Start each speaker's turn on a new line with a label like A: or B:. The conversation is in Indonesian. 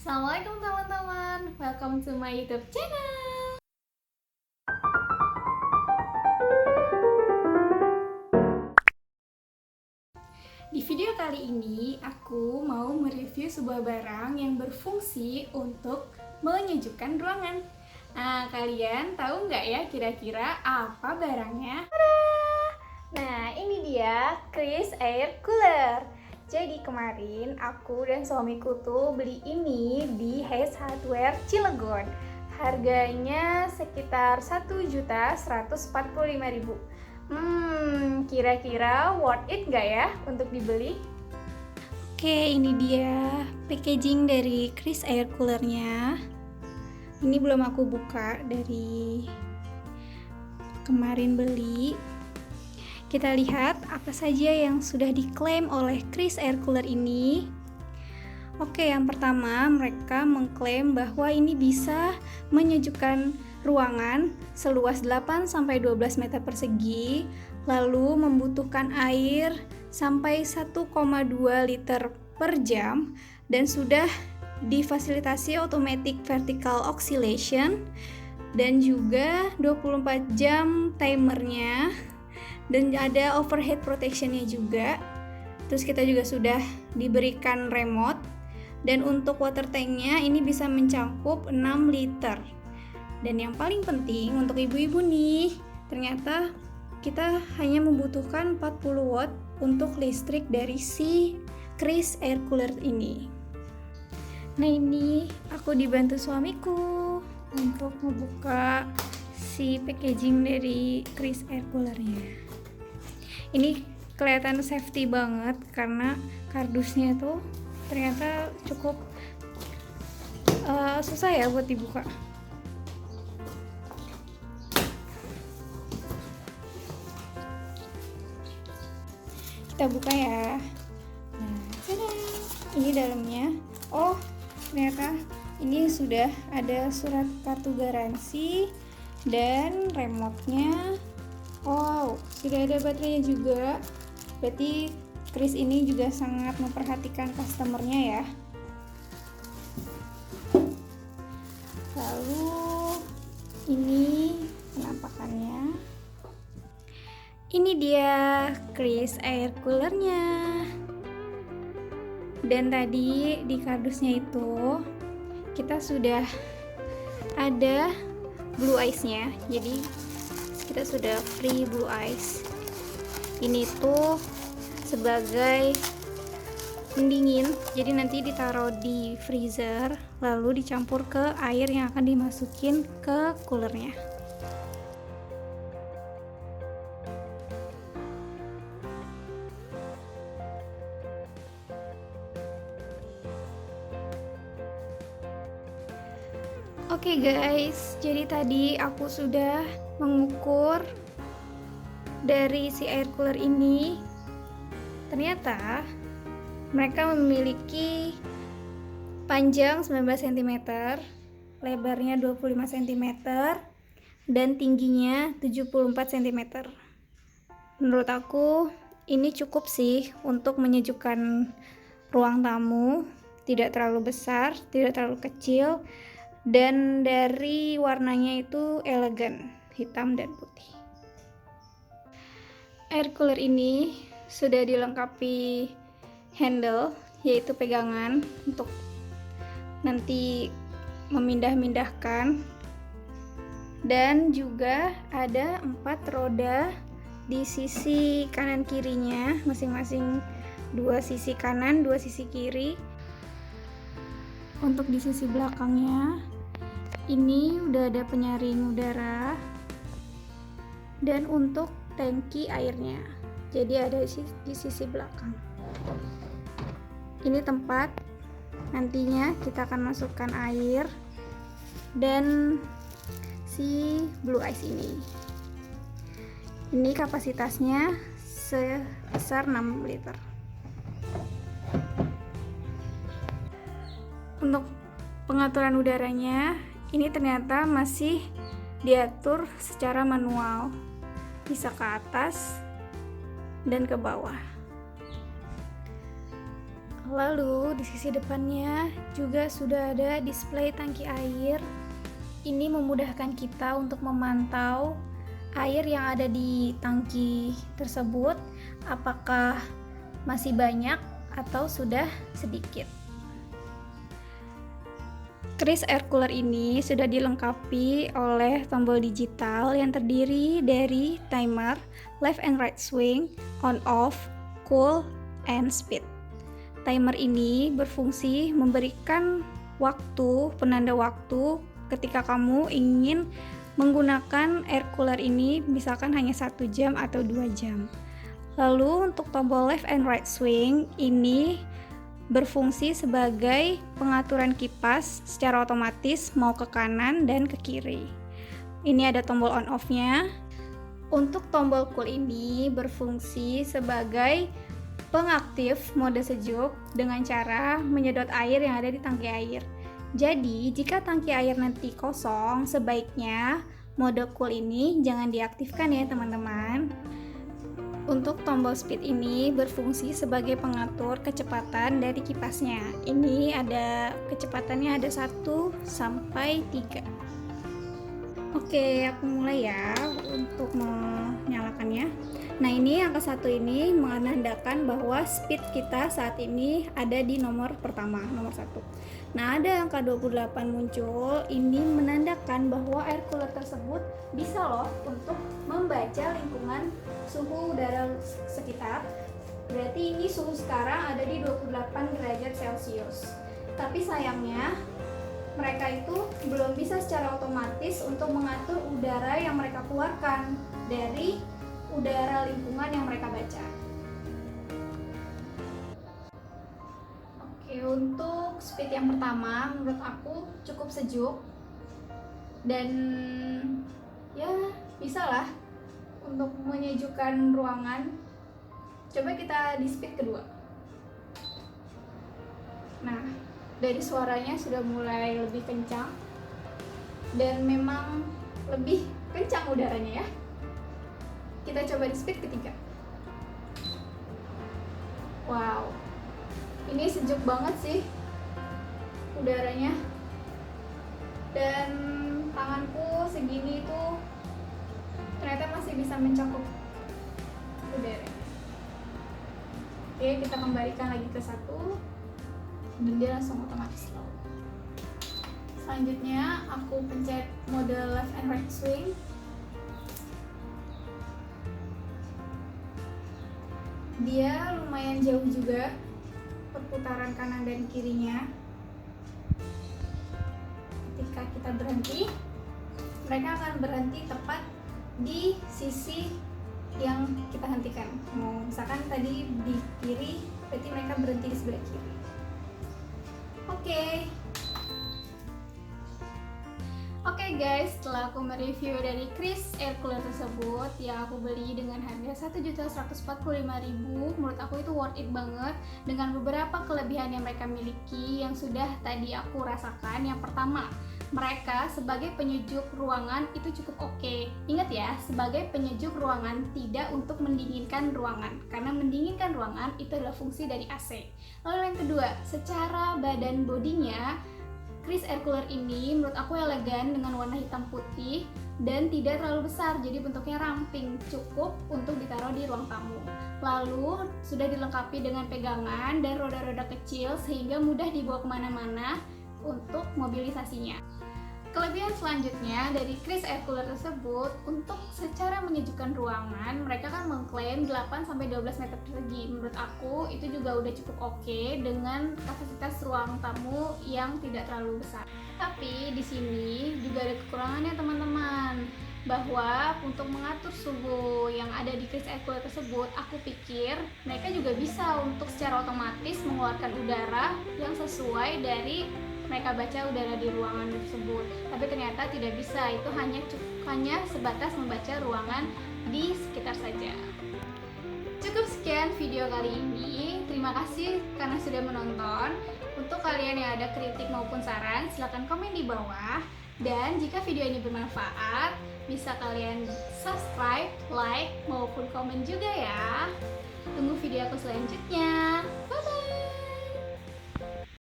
A: Assalamualaikum teman-teman, welcome to my YouTube channel. Di video kali ini, aku mau mereview sebuah barang yang berfungsi untuk menyejukkan ruangan. Nah, kalian tahu nggak ya kira-kira apa barangnya? Nah, ini dia Kris Air Cooler. Jadi kemarin aku dan suamiku tuh beli ini di Ace Hardware Cilegon. Harganya sekitar 1.145.000. Kira-kira worth it nggak ya untuk dibeli? Oke, ini dia packaging dari Kris Air Coolernya. Ini belum aku buka dari kemarin beli. Kita lihat apa saja yang sudah diklaim oleh Kris Air Cooler ini. Oke, yang pertama mereka mengklaim bahwa ini bisa menyejukkan ruangan seluas 8-12 meter persegi, lalu membutuhkan air sampai 1,2 liter per jam dan sudah difasilitasi automatic vertical oscillation dan juga 24 jam timernya. Dan ada overhead protectionnya juga. Terus kita juga sudah diberikan remote. Dan untuk water tanknya ini bisa mencakup 6 liter. Dan yang paling penting untuk ibu-ibu nih, ternyata kita hanya membutuhkan 40 watt untuk listrik dari si Kris Air Cooler ini. Nah, ini aku dibantu suamiku untuk membuka si packaging dari Kris Air Coolernya. Ini kelihatan safety banget karena kardusnya tuh ternyata cukup susah ya buat dibuka. Kita buka ya. Nah, tada! Ini dalamnya. Oh, ternyata ini sudah ada surat kartu garansi dan remote-nya. Wow, sudah ada baterainya juga. Berarti Kris ini juga sangat memperhatikan customernya ya. Lalu ini penampakannya. Ini dia Kris Air Coolernya. Dan tadi di kardusnya itu kita sudah ada blue ice-nya. Jadi kita sudah free blue ice. Ini tuh sebagai pendingin, jadi nanti ditaruh di freezer lalu dicampur ke air yang akan dimasukin ke coolernya. Oke guys, jadi tadi aku sudah mengukur dari si air cooler ini. Ternyata mereka memiliki panjang 19 cm, lebarnya 25 cm, dan tingginya 74 cm. Menurut aku ini cukup sih untuk menyejukkan ruang tamu, tidak terlalu besar, tidak terlalu kecil. Dan dari warnanya itu elegan, hitam dan putih. Air cooler ini sudah dilengkapi handle, yaitu pegangan untuk nanti memindah-mindahkan. Dan juga ada 4 roda di sisi kanan kirinya, masing-masing 2 sisi kanan, 2 sisi kiri. Untuk di sisi belakangnya ini udah ada penyaring udara dan untuk tangki airnya, jadi ada di sisi belakang. Ini tempat nantinya kita akan masukkan air dan si blue ice ini. Ini kapasitasnya sebesar 6 liter. Untuk pengaturan udaranya ini ternyata masih diatur secara manual, bisa ke atas dan ke bawah. Lalu di sisi depannya juga sudah ada display tangki air. Ini memudahkan kita untuk memantau air yang ada di tangki tersebut, apakah masih banyak atau sudah sedikit. Kris air cooler ini sudah dilengkapi oleh tombol digital yang terdiri dari timer, left and right swing, on off, cool, and speed. Timer ini berfungsi memberikan waktu, penanda waktu ketika kamu ingin menggunakan air cooler ini, misalkan hanya 1 jam atau 2 jam. Lalu untuk tombol left and right swing ini berfungsi sebagai pengaturan kipas secara otomatis mau ke kanan dan ke kiri. Ini ada tombol on off-nya. Untuk tombol cool ini berfungsi sebagai pengaktif mode sejuk dengan cara menyedot air yang ada di tangki air. Jadi, jika tangki air nanti kosong, sebaiknya mode cool ini jangan diaktifkan ya teman-teman. Untuk tombol speed ini berfungsi sebagai pengatur kecepatan dari kipasnya. Ini ada kecepatannya ada 1 sampai 3. Oke, aku mulai ya untuk menyalakannya. Nah, ini angka 1 ini menandakan bahwa speed kita saat ini ada di nomor pertama, nomor 1. Nah, ada angka 28 muncul, ini menandakan bahwa air cooler tersebut bisa loh untuk membaca lingkungan suhu udara sekitar. Berarti ini suhu sekarang ada di 28 derajat Celcius. Tapi sayangnya mereka itu belum bisa secara otomatis untuk mengatur udara yang mereka keluarkan dari udara lingkungan yang mereka baca. Oke, untuk speed yang pertama menurut aku cukup sejuk dan ya bisalah untuk menyejukkan ruangan. Coba kita di speed kedua. Nah, dari suaranya sudah mulai lebih kencang dan memang lebih kencang udaranya ya. Kita coba di speed ketiga. Wow, ini sejuk banget sih udaranya. Dan tanganku segini tuh ternyata masih bisa mencakup udara. Oke, kita kembalikan lagi ke 1 dan dia langsung otomatis slow. Selanjutnya aku pencet mode left and right swing. Dia lumayan jauh juga perputaran kanan dan kirinya. Ketika kita berhenti, mereka akan berhenti tepat di sisi yang kita hentikan. Misalkan tadi di kiri, berarti mereka berhenti di sebelah kiri. Oke guys, setelah aku mereview dari Kris air cooler tersebut yang aku beli dengan harga Rp1.145.000, menurut aku itu worth it banget dengan beberapa kelebihan yang mereka miliki yang sudah tadi aku rasakan. Yang pertama, mereka sebagai penyejuk ruangan itu cukup oke. Ingat ya, sebagai penyejuk ruangan, tidak untuk mendinginkan ruangan, karena mendinginkan ruangan itu adalah fungsi dari AC. Lalu yang kedua, secara badan bodinya, Kris air cooler ini menurut aku elegan dengan warna hitam putih dan tidak terlalu besar, jadi bentuknya ramping, cukup untuk ditaruh di ruang tamu. Lalu sudah dilengkapi dengan pegangan dan roda-roda kecil sehingga mudah dibawa kemana-mana untuk mobilisasinya. Kelebihan selanjutnya dari Kris air cooler tersebut, untuk secara menyejukkan ruangan, mereka kan mengklaim 8-12 meter persegi. Menurut aku itu juga udah cukup oke dengan kapasitas ruang tamu yang tidak terlalu besar. Tapi di sini juga ada kekurangannya teman-teman, bahwa untuk mengatur suhu yang ada di Kris air cooler tersebut, aku pikir mereka juga bisa untuk secara otomatis mengeluarkan udara yang sesuai dari mereka baca udara di ruangan tersebut. Tapi ternyata tidak bisa, itu hanya sebatas membaca ruangan di sekitar saja. Cukup sekian video kali ini. Terima kasih karena sudah menonton. Untuk kalian yang ada kritik maupun saran, silahkan komen di bawah. Dan jika video ini bermanfaat, bisa kalian subscribe, like, maupun komen juga ya. Tunggu video aku selanjutnya. Bye-bye!